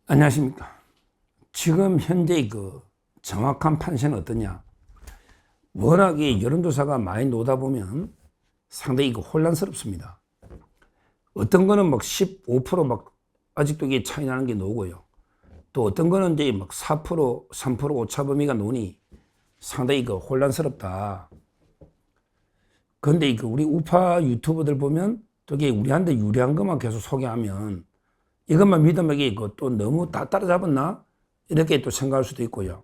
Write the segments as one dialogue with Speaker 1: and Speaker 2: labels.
Speaker 1: 안녕하십니까. 지금 현재 그 정확한 판세는 어떠냐. 워낙에 여론조사가 많이 나오다 보면 상당히 혼란스럽습니다. 어떤 거는 막 15%막 아직도 이게 차이 나는 게 나오고요. 또 어떤 거는 이제 막 4%, 3% 오차 범위가 나오니 상당히 혼란스럽다. 그런데 우리 우파 유튜버들 보면 저게 우리한테 유리한 것만 계속 소개하면 이것만 믿으면 이게 또 너무 다 따라잡았나? 이렇게 또 생각할 수도 있고요.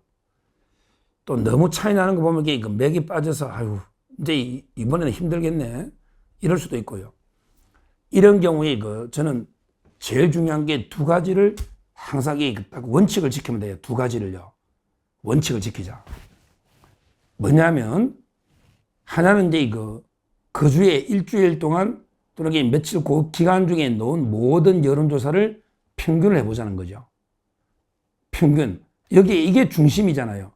Speaker 1: 또 너무 차이 나는 거 보면 이게 맥이 빠져서 아유 이제 이번에는 힘들겠네 이럴 수도 있고요. 이런 경우에 저는 제일 중요한 게 두 가지를 항상 딱 원칙을 지키면 돼요. 두 가지를요. 원칙을 지키자. 뭐냐면 하나는 이제 그 주에 일주일 동안 또는 며칠 그 기간 중에 놓은 모든 여론조사를 평균을 해보자는 거죠. 평균. 여기 이게 중심이잖아요.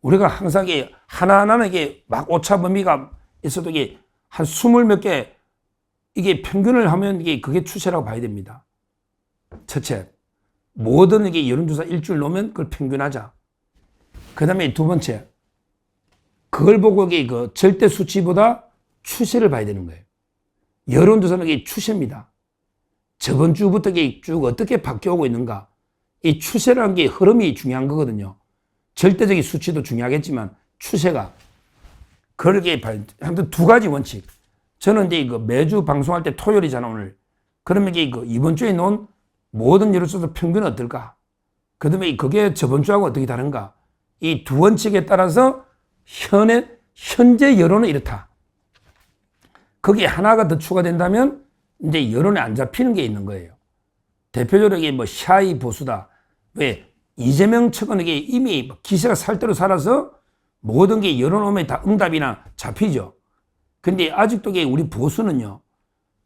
Speaker 1: 우리가 항상 하나하나는 막 오차 범위가 있어도 한 20몇 개 이게 평균을 하면 그게 추세라고 봐야 됩니다. 첫째. 모든 여론조사 일주일 놓으면 그걸 평균하자. 그 다음에 두 번째. 그걸 보고 절대 수치보다 추세를 봐야 되는 거예요. 여론조사는 추세입니다. 저번 주부터 쭉 어떻게 바뀌어오고 있는가. 이 추세라는 게 흐름이 중요한 거거든요. 절대적인 수치도 중요하겠지만 추세가. 그렇게 봐야 돼. 아무튼 두 가지 원칙. 저는 이제 매주 방송할 때 토요일이잖아, 오늘. 그러면 이번 주에 놓은 모든 여론조사 평균은 어떨까? 그 다음에 그게 저번 주하고 어떻게 다른가? 이 두 원칙에 따라서 현재 여론은 이렇다. 거기에 하나가 더 추가된다면 이제 여론에 안 잡히는 게 있는 거예요. 대표적으로 샤이 보수다. 왜? 이재명 측은 이미 기세가 살 대로 살아서 모든 게 여론 오면 다 응답이나 잡히죠. 근데 아직도 우리 보수는요.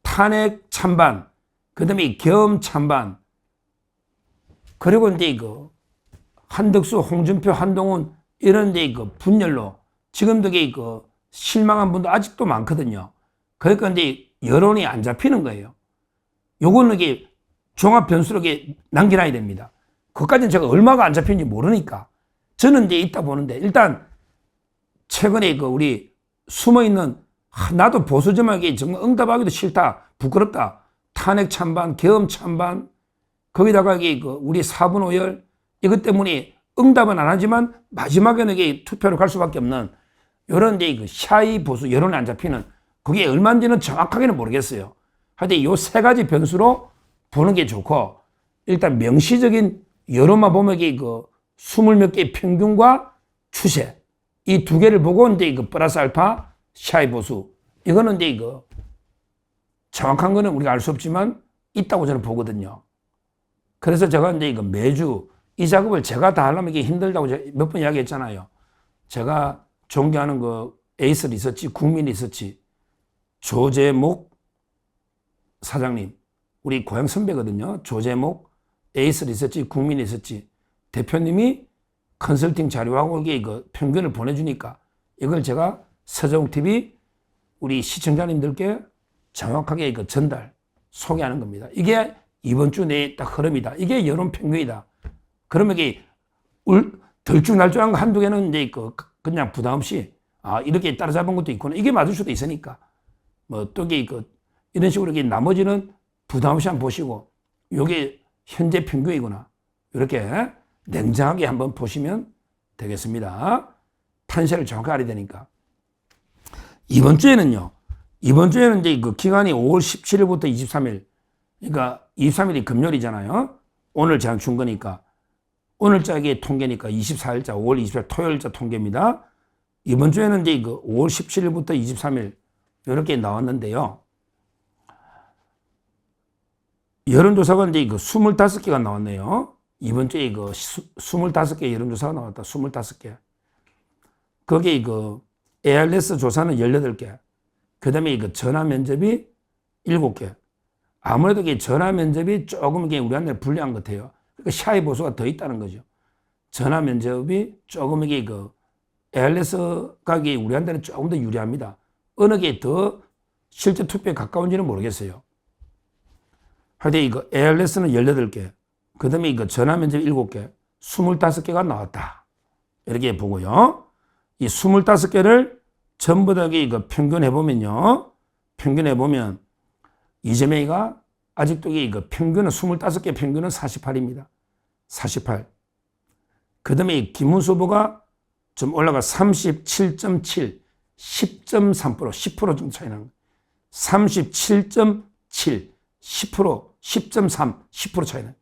Speaker 1: 탄핵 찬반, 그 다음에 계엄 찬반, 그리고 이제 한덕수, 홍준표, 한동훈 이런 데 분열로 지금도 실망한 분도 아직도 많거든요. 그러니까 이제 여론이 안 잡히는 거예요. 요거는 종합 변수로 남겨놔야 됩니다. 그것까지는 제가 얼마가 안 잡히는지 모르니까. 저는 이제 있다 보는데, 일단, 최근에 우리 숨어있는, 나도 보수점에게 정말 응답하기도 싫다, 부끄럽다, 탄핵 찬반, 계엄 찬반, 거기다가 우리 4분 5열, 이것 때문에 응답은 안 하지만 마지막에는 투표로 갈 수밖에 없는, 요런 이제 샤이 보수, 여론이 안 잡히는, 그게 얼마인지는 정확하게는 모르겠어요. 하여튼 요 세 가지 변수로 보는 게 좋고, 일단 명시적인 여론만 보면 20몇 개의 평균과 추세, 이 두 개를 보고 이제 플러스 알파, 샤이 보수, 이거는 이제 정확한 거는 우리가 알 수 없지만 있다고 저는 보거든요. 그래서 제가 이제 매주 이 작업을 제가 다 하려면 이게 힘들다고 몇 번 이야기했잖아요. 제가 존경하는 에이스 리서치, 국민 리서치, 조재목 사장님, 우리 고향 선배거든요. 조재목 에이스 리서치, 국민 리서치 대표님이 컨설팅 자료하고 평균을 보내주니까 이걸 제가 서정TV 우리 시청자님들께 정확하게 전달, 소개하는 겁니다. 이게 이번 주 내에 딱 흐름이다. 이게 여론 평균이다. 그러면 덜쭉날쭉한 거 한두 개는 이제 그냥 부담 없이 이렇게 따라잡은 것도 있구나. 이게 맞을 수도 있으니까. 또 이런 식으로 나머지는 부담 없이 한번 보시고 이게 현재 평균이구나. 이렇게 냉정하게 한번 보시면 되겠습니다. 판세를 정확하게 알아야 되니까. 이번 주에는 이제 기간이 5월 17일부터 23일. 그러니까 23일이 금요일이잖아요. 오늘 제가 준 거니까. 오늘자 통계니까 24일자, 5월 20일 토요일자 통계입니다. 이번 주에는 이제 5월 17일부터 23일 이렇게 나왔는데요. 여론조사가 이제 25개가 나왔네요. 이번 주에 25개 여론조사가 나왔다. 25개. 거기에 ARS 조사는 18개. 그 다음에 전화 면접이 7개. 아무래도 전화 면접이 조금 우리한테 불리한 것 같아요. 그러니까 샤이 보수가 더 있다는 거죠. 전화 면접이 조금 ARS가 우리한테는 조금 더 유리합니다. 어느 게 더 실제 투표에 가까운지는 모르겠어요. 하여튼 ARS는 18개, 그 다음에 이거 전화 면접 7개, 25개가 나왔다. 이렇게 보고요. 이 25개를 전부 다 이거 평균해보면요. 평균해보면 이재명이가 아직도 이거 평균은 25개 평균은 48입니다. 48. 그 다음에 김문수 후보가 좀 올라가 37.7, 10.3%, 10% 정도 차이 나는 거예요. 37.7, 10%, 10.3, 10% 차이 나요.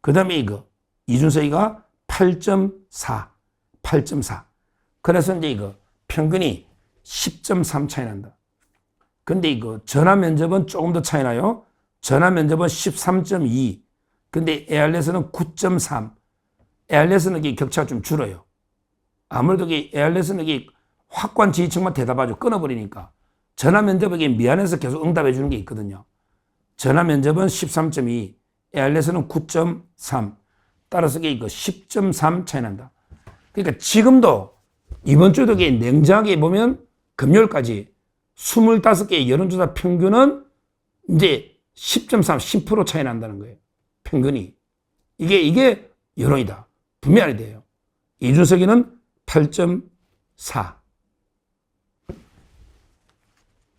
Speaker 1: 그 다음에 이거 이준석이가 8.4, 8.4. 그래서 이제 이거 평균이 10.3 차이 난다. 근데 이거 전화 면접은 조금 더 차이 나요. 전화 면접은 13.2. 근데 ARS는 9.3. ARS는 이게 격차가 좀 줄어요. 아무래도 이게 ARS는 이게 확고한 지지층만 대답하죠. 끊어버리니까. 전화 면접에게 미안해서 계속 응답해 주는 게 있거든요. 전화 면접은 13.2. ARS는 9.3. 따라서 이게 10.3 차이 난다. 그러니까 지금도 이번 주도 냉정하게 보면 금요일까지 25개의 여론조사 평균은 이제 10.3, 10% 차이 난다는 거예요. 평균이. 이게 여론이다. 분명히 돼요. 이준석이는 8.4.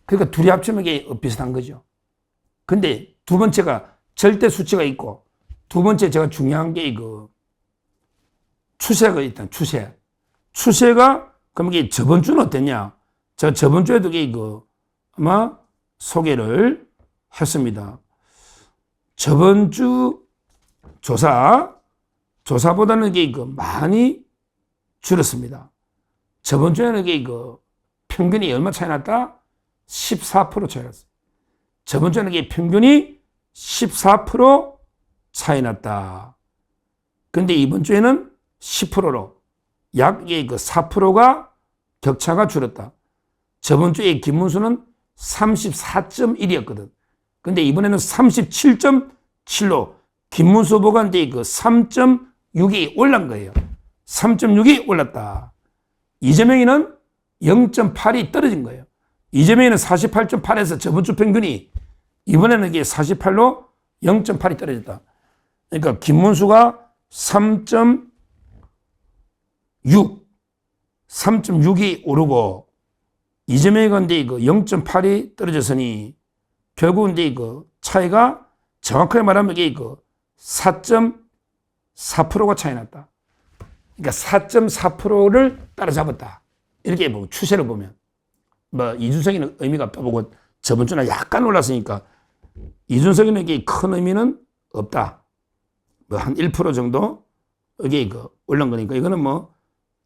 Speaker 1: 그러니까 둘이 합치면 이게 비슷한 거죠. 근데 두 번째가 절대 수치가 있고, 두 번째 제가 중요한 게 이거 추세가 있다. 추세가 그럼 이게 저번 주는 어땠냐? 제가 저번 주에도 이거 아마 소개를 했습니다. 저번 주 조사보다는 이게 많이 줄었습니다. 저번 주에는 이게 평균이 얼마 차이 났다? 14% 차이 났어요. 저번 주에는 이게 평균이 14% 차이 났다. 근데 이번 주에는 10%로 약 4%가 격차가 줄었다. 저번 주에 김문수는 34.1이었거든. 근데 이번에는 37.7로 김문수 후보가 이제 3.6이 올란 거예요. 3.6이 올랐다. 이재명이는 0.8이 떨어진 거예요. 이재명이는 48.8에서 저번 주 평균이 이번에는 이게 48로 0.8이 떨어졌다. 그러니까 김문수가 3.6이 오르고 이재명이 근데 0.8이 떨어졌으니 결국은 이제 차이가 정확하게 말하면 이게 4.4%가 차이 났다. 그러니까 4.4%를 따라잡았다. 이렇게 보고 추세를 보면 뭐 이준석이는 의미가 없다 보고 저번 주나 약간 올랐으니까 이준석이는 이게 큰 의미는 없다. 뭐 한 1% 정도 이게 올른 거니까 이거는 뭐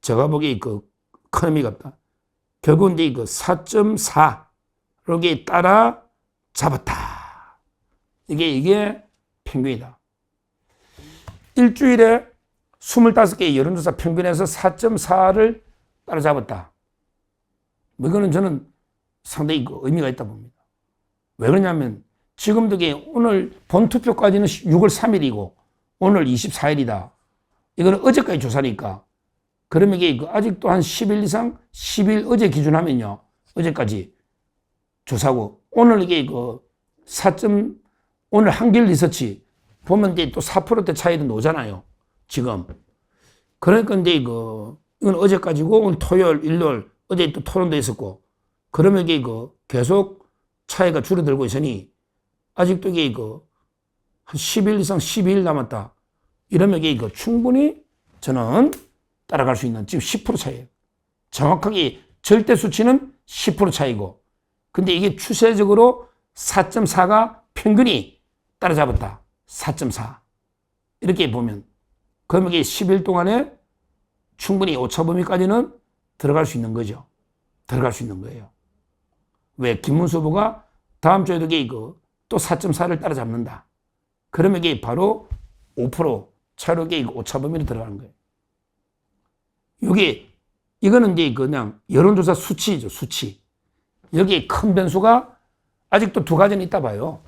Speaker 1: 제가 보기에 큰 의미가 없다. 결국은 이제 4.4로 이게 따라잡았다. 이게 평균이다. 일주일에 25개의 여론조사 평균에서 4.4를 따라잡았다. 이거는 저는 상당히 의미가 있다 봅니다. 왜 그러냐면 지금도 오늘 본투표까지는 6월 3일이고 오늘 24일이다. 이거는 어제까지 조사니까. 그러면 이게 아직도 한 10일 이상, 10일 어제 기준하면요. 어제까지 조사고 오늘 이게 오늘 한길 리서치 보면 이제 또 4%대 차이도 나오잖아요. 지금. 그러니까 이제 이건 어제까지고 오늘 토요일, 일요일 어제 또 토론도 있었고 그러면 이게 계속 차이가 줄어들고 있으니 아직도 이게 한 10일 이상 12일 남았다. 이러면 이게 충분히 저는 따라갈 수 있는 지금 10% 차이예요. 정확하게 절대 수치는 10% 차이고 근데 이게 추세적으로 4.4가 평균이 따라잡았다. 4.4. 이렇게 보면 그러면 이게 10일 동안에 충분히 오차 범위까지는 들어갈 수 있는 거죠. 들어갈 수 있는 거예요. 왜? 김문수 후보가 다음 주에도 이게 또 4.4를 따라잡는다. 그러면 이게 바로 5% 차로 이게 오차 범위로 들어가는 거예요. 이거는 이제 그냥 여론조사 수치죠, 수치. 여기에 큰 변수가 아직도 두 가지는 있다 봐요.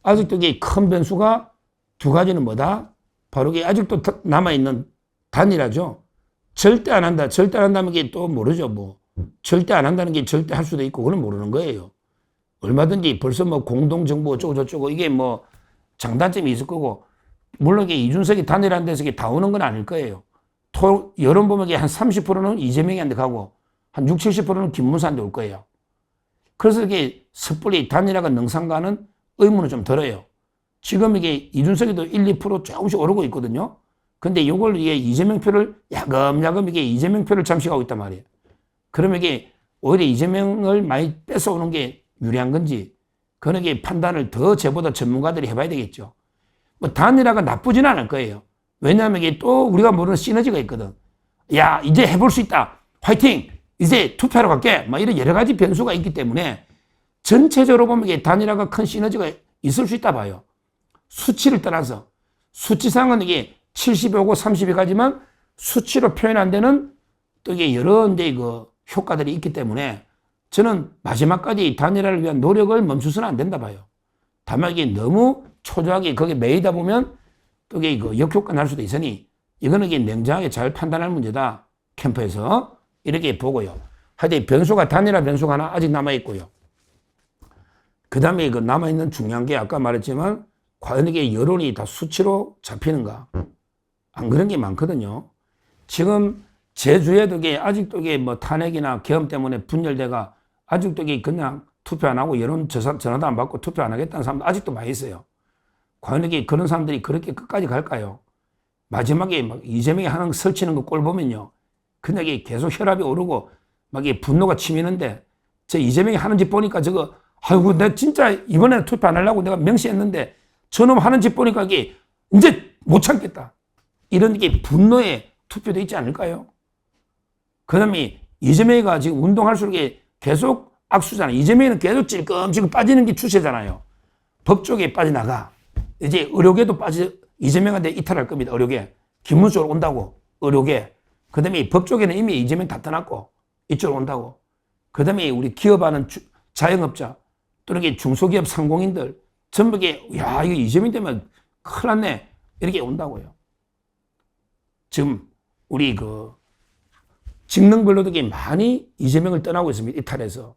Speaker 1: 아직도 이게 큰 변수가 두 가지는 뭐다? 바로 이게 아직도 남아있는 단일화죠. 절대 안 한다. 절대 안 한다면 이게 또 모르죠, 뭐. 절대 안 한다는 게 절대 할 수도 있고, 그건 모르는 거예요. 얼마든지 벌써 뭐 공동정부 어쩌고저쩌고 이게 뭐 장단점이 있을 거고, 물론 이게 이준석이 단일화한 데서 이게 다 오는 건 아닐 거예요. 여론 보면 한 30%는 이재명이한테 가고 한 60, 70%는 김문수한테 올 거예요. 그래서 이게 섣불리 단일화가 능상가는 의문은 좀 들어요. 지금 이게 이준석이도 1, 2% 조금씩 오르고 있거든요. 근데 이걸 이게 이재명 표를 야금야금 이게 이재명 표를 잠식하고 있단 말이에요. 그러면 이게 오히려 이재명을 많이 뺏어오는 게 유리한 건지 그런 게 판단을 더 저보다 전문가들이 해봐야 되겠죠. 뭐 단일화가 나쁘진 않을 거예요. 왜냐하면 이게 또 우리가 모르는 시너지가 있거든. 야, 이제 해볼 수 있다. 화이팅! 이제 투표하러 갈게. 막 이런 여러 가지 변수가 있기 때문에 전체적으로 보면 이게 단일화가 큰 시너지가 있을 수 있다 봐요. 수치를 떠나서. 수치상은 이게 70이 오고 30이 가지만 수치로 표현 안 되는 또 이게 여러 이제 그 효과들이 있기 때문에 저는 마지막까지 단일화를 위한 노력을 멈추서는 안 된다 봐요. 다만 이게 너무 초조하게 거기에 매이다 보면 또 이게 그 역효과 날 수도 있으니 이거는 이게 냉정하게 잘 판단할 문제다. 캠프에서 이렇게 보고요. 하여튼 변수가 단일화 변수가 하나 아직 남아있고요. 그 다음에 그 남아있는 중요한 게 아까 말했지만 과연 이게 여론이 다 수치로 잡히는가? 안 그런 게 많거든요. 지금 제주에도 이게 아직도 이게 뭐 탄핵이나 계엄 때문에 분열돼가 아직도 이게 그냥 투표 안 하고 여론 전화도 안 받고 투표 안 하겠다는 사람도 아직도 많이 있어요. 과연 이게 그런 사람들이 그렇게 끝까지 갈까요? 마지막에 막 이재명이 하는 설치는 거 꼴 보면요. 그냥 이게 계속 혈압이 오르고 막 이게 분노가 치미는데 저 이재명이 하는 짓 보니까 저거 아이고 내가 진짜 이번에는 투표 안 하려고 내가 명시했는데 저놈 하는 짓 보니까 이게 이제 못 참겠다. 이런 게 분노의 투표도 있지 않을까요? 그 다음에 이재명이가 지금 운동할수록 계속 악수잖아요. 이재명이는 계속 찔끔찔끔 빠지는 게 추세잖아요. 법 쪽에 빠져나가. 이제 의료계도 이재명한테 이탈할 겁니다. 의료계. 김문수로 온다고. 의료계. 그 다음에 법 쪽에는 이미 이재명 다 떠났고 이쪽으로 온다고. 그 다음에 우리 기업하는 자영업자 또는 중소기업 상공인들 전부 야 이거 이재명 때문에 큰일 났네. 이렇게 온다고요. 지금 우리 그 직능별로도 많이 이재명을 떠나고 있습니다. 이탈해서.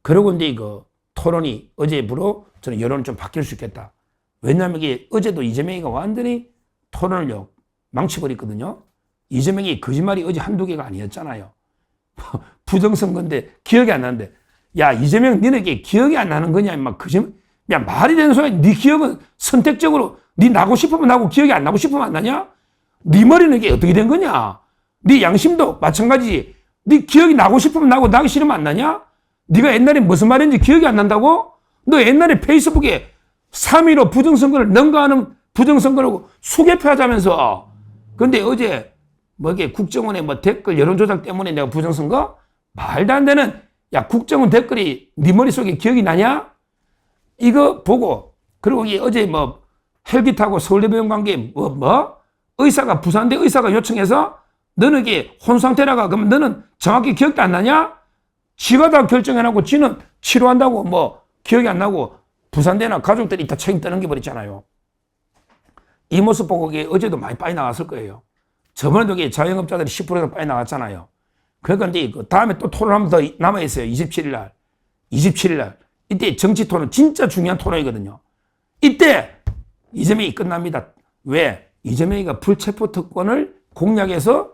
Speaker 1: 그러고 이제 그 토론이 어제부로 저는 여론이 좀 바뀔 수 있겠다. 왜냐하면 이게 어제도 이재명이가 완전히 토론을 망쳐버렸거든요. 이재명이 거짓말이 어제 한두 개가 아니었잖아요. 부정선거인데 기억이 안 나는데 야 이재명 너네게 기억이 안 나는 거냐 막 거짓말 야 말이 되는 소리야. 네 기억은 선택적으로 네 나고 싶으면 나고 기억이 안 나고 싶으면 안 나냐? 네 머리는 이게 어떻게 된 거냐? 네 양심도 마찬가지지. 네 기억이 나고 싶으면 나고 나기 싫으면 안 나냐? 네가 옛날에 무슨 말인지 기억이 안 난다고? 너 옛날에 페이스북에 3.15 부정선거를 능가하는 부정선거라고 수개표하자면서 근데 어제 뭐 이게 국정원의 뭐 댓글 여론조작 때문에 내가 부정선거? 말도 안 되는 야 국정원 댓글이 네 머릿속에 기억이 나냐? 이거 보고 그리고 이게 어제 뭐 헬기 타고 서울대병원 간 게 의사가 부산대 의사가 요청해서 너는 이게 혼상태라가 그러면 너는 정확히 기억도 안 나냐? 지가 다 결정해놓고 지는 치료한다고 뭐 기억이 안 나고 부산대나 가족들이 다 책임 떠는 게 버렸잖아요. 이 모습 보고 어제도 많이 빠져나갔을 거예요. 저번에도 자영업자들이 10% 빠져나갔잖아요. 그러니까 이제 그 다음에 또 토론 한 번 더 남아있어요. 27일 날. 27일 날. 이때 정치 토론 진짜 중요한 토론이거든요. 이때 이재명이 끝납니다. 왜? 이재명이가 불체포 특권을 공약에서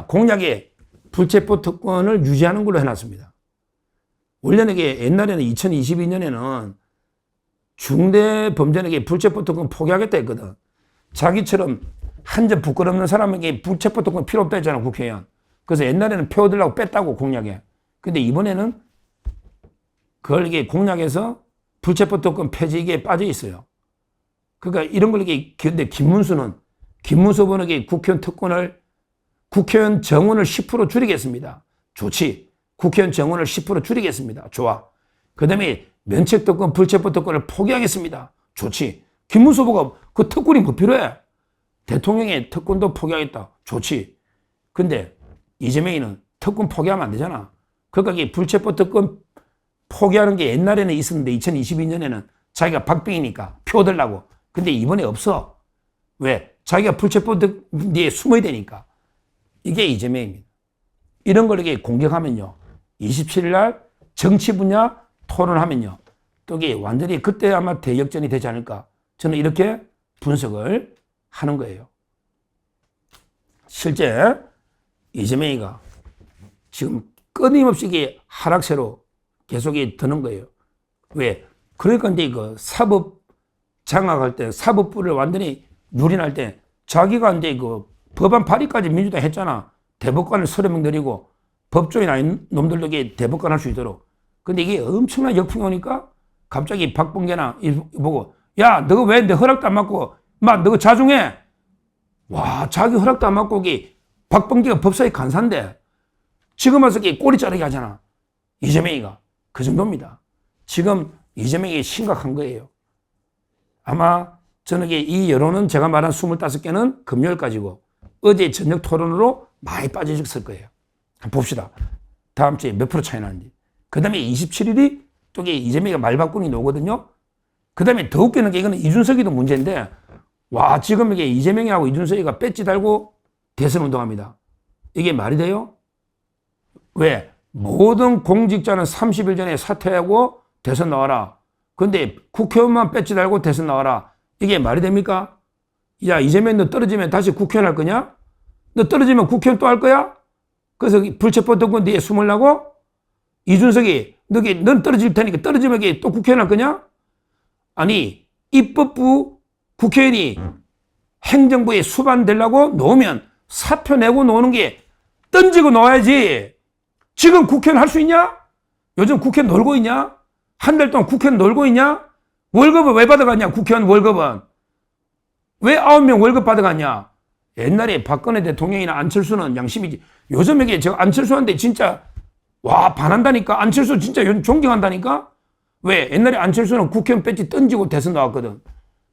Speaker 1: 공약에 불체포 특권을 유지하는 걸로 해놨습니다. 원래는 옛날에는 2022년에는 중대 범죄에게 불체포 특권 포기하겠다 했거든. 자기처럼 한 점 부끄럽는 사람에게 불체포 특권 필요 없다 했잖아, 국회의원. 그래서 옛날에는 표어들라고 뺐다고, 공약에. 근데 이번에는 그걸 공약에서 불체포 특권 폐지에 빠져 있어요. 그러니까 이런 걸 근데 김문수 후보는 국회의원 특권을, 국회의원 정원을 10% 줄이겠습니다. 좋지. 국회의원 정원을 10% 줄이겠습니다. 좋아. 그 다음에 면책 특권, 불체포 특권을 포기하겠습니다. 좋지. 김문수 후보가 그 특권이 뭐 필요해? 대통령의 특권도 포기하겠다. 좋지. 근데 이재명이는 특권 포기하면 안 되잖아. 그러니까 이 불체포 특권 포기하는 게 옛날에는 있었는데 2022년에는 자기가 박빙이니까 표 들라고. 근데 이번에 없어. 왜? 자기가 불체포 뒤에 숨어야 되니까. 이게 이재명입니다. 이런 걸 공격하면요. 27일 날 정치 분야 토론하면요. 또 이게 완전히 그때 아마 대역전이 되지 않을까. 저는 이렇게 분석을 하는 거예요. 실제 이재명이가 지금 끊임없이 이게 하락세로 계속 드는 거예요. 왜? 그러니까 이제 그 사법 장악할 때, 사법부를 완전히 유린할 때 자기가 이제 그 법안 발의까지 민주당 했잖아. 대법관을 30명 내리고 법조인 아닌 놈들도 이게 대법관 할 수 있도록. 근데 이게 엄청난 역풍이 오니까 갑자기 박범계나 보고, 야, 너가 왜 내 허락도 안 받고, 너가 자중해. 와, 자기 허락도 안 받고 이게 박범계가 법사위 간사인데 지금 와서 이게 꼬리 자르기 하잖아. 이재명이가. 그 정도입니다. 지금 이재명이 심각한 거예요. 아마 저는 이 여론은 제가 말한 25개는 금요일까지고 어제 저녁 토론으로 많이 빠져있을 거예요. 한번 봅시다. 다음 주에 몇 프로 차이 나는지. 그 다음에 27일이 또 이재명이가 말 바꾸니 나오거든요. 그 다음에 더 웃기는 게 이거는 이준석이도 문제인데, 와, 지금 이게 이재명이하고 이준석이가 배지 달고 대선 운동합니다. 이게 말이 돼요? 왜? 모든 공직자는 30일 전에 사퇴하고 대선 나와라. 근데 국회의원만 배지 달고 대선 나와라. 이게 말이 됩니까? 야, 이재명 너 떨어지면 다시 국회의원 할 거냐? 너 떨어지면 국회의원 또 할 거야? 그래서 불체포 특권 뒤에 숨으려고? 이준석이 넌 떨어질 테니까 떨어지면 또 국회의원 할 거냐? 아니, 입법부 국회의원이 행정부에 수반되려고 놓으면 사표 내고 노는 게 던지고 놓아야지. 지금 국회의원 할 수 있냐? 요즘 국회의원 놀고 있냐? 한 달 동안 국회의원 놀고 있냐? 월급을 왜 받아갔냐? 국회의원 월급은. 왜 9명 월급 받아갔냐? 옛날에 박근혜 대통령이나 안철수는 양심이지. 요즘 이게 저 안철수한테 진짜 와 반한다니까. 안철수 진짜 요즘 존경한다니까. 왜? 옛날에 안철수는 국회의원 배지 던지고 대선 나왔거든.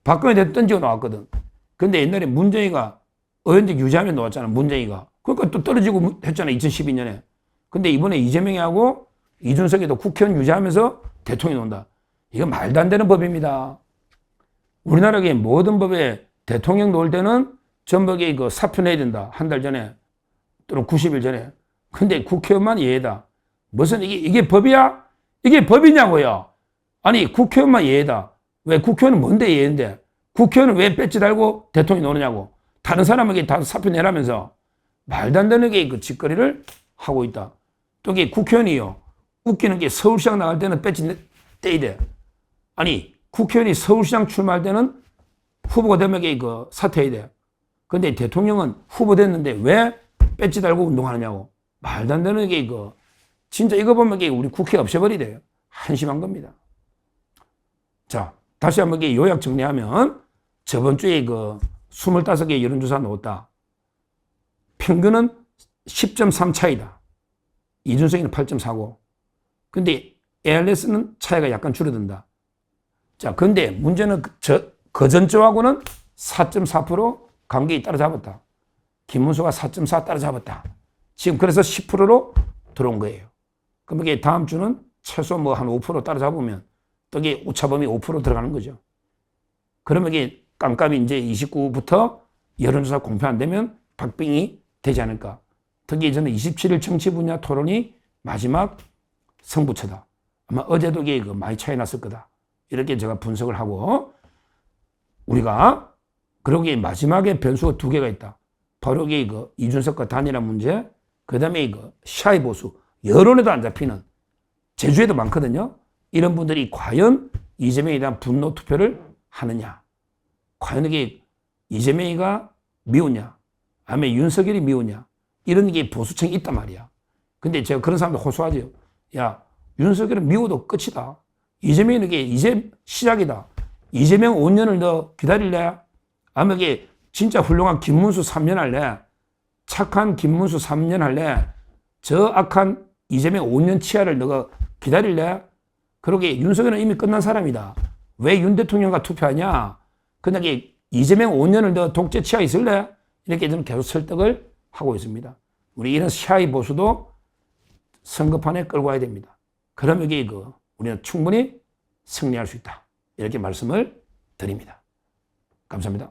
Speaker 1: 박근혜 대통령 던지고 나왔거든. 근데 옛날에 문재인이가 의원직 유지하면 나왔잖아. 문재인이가. 그러니까 또 떨어지고 했잖아. 2012년에. 근데 이번에 이재명이하고 이준석이도 국회의원 유지하면서 대통령이 논다. 이건 말도 안 되는 법입니다. 우리나라의 모든 법에 대통령 놓을 때는 전부에 그 사표 내야 된다. 한 달 전에 또는 90일 전에. 근데 국회의원만 예외다. 무슨 이게 법이야? 이게 법이냐고요. 아니 국회의원만 예외다. 왜 국회의원은 뭔데 예외인데? 국회의원은 왜 배지 달고 대통령이 노느냐고. 다른 사람에게 다 사표 내라면서 말도 안 되는 게 그 짓거리를 하고 있다. 또 이게 국회의원이요. 웃기는 게 서울시장 나갈 때는 배지 떼야 돼. 아니 국회의원이 서울시장 출마할 때는 후보가 되면 그 사퇴해야 돼. 근데 대통령은 후보 됐는데 왜 배지 달고 운동하느냐고. 말도 안 되는 게 진짜 이거 보면 우리 국회 없애버리대요. 한심한 겁니다. 자, 다시 한번 요약 정리하면 저번 주에 25개 여론조사 나왔다. 평균은 10.3 차이다. 이준석이는 8.49. 근데 ARS는 차이가 약간 줄어든다. 자, 근데 문제는 그전주하고는 4.4% 감격이 따라잡았다. 김문수가 4.4 따라잡았다. 지금 그래서 10%로 들어온 거예요. 그럼 이게 다음 주는 최소 한 5% 따라잡으면 또 이게 오차범위 5% 들어가는 거죠. 그러면 이게 깜깜이 이제 29부터 여론조사 공표 안 되면 박빙이 되지 않을까. 특히 저는 27일 정치 분야 토론이 마지막 승부처다. 아마 어제도 이게 많이 차이 났을 거다. 이렇게 제가 분석을 하고 우리가 그러기에 마지막에 변수가 2개가 있다. 바로 이게 이준석과 단일화 문제, 그 다음에 샤이 보수, 여론에도 안 잡히는 제주에도 많거든요. 이런 분들이 과연 이재명에 대한 분노 투표를 하느냐. 과연 이게 이재명이가 미우냐. 아니면 윤석열이 미우냐. 이런 게 보수층이 있단 말이야. 근데 제가 그런 사람들 호소하죠. 야, 윤석열은 미워도 끝이다. 이재명은 이게 이제 시작이다. 이재명 5년을 너 기다릴래? 아니면 이게 진짜 훌륭한 김문수 3년 할래? 착한 김문수 3년 할래? 저 악한 이재명 5년 치하를 너가 기다릴래? 그러게 윤석열은 이미 끝난 사람이다. 왜 윤 대통령과 투표하냐? 그냥 이재명 5년을 너 독재 치하에 있을래? 이렇게 좀 계속 설득을 하고 있습니다. 우리 이런 시하이 보수도 선거판에 끌고 와야 됩니다. 그러면 이게 우리는 충분히 승리할 수 있다. 이렇게 말씀을 드립니다. 감사합니다.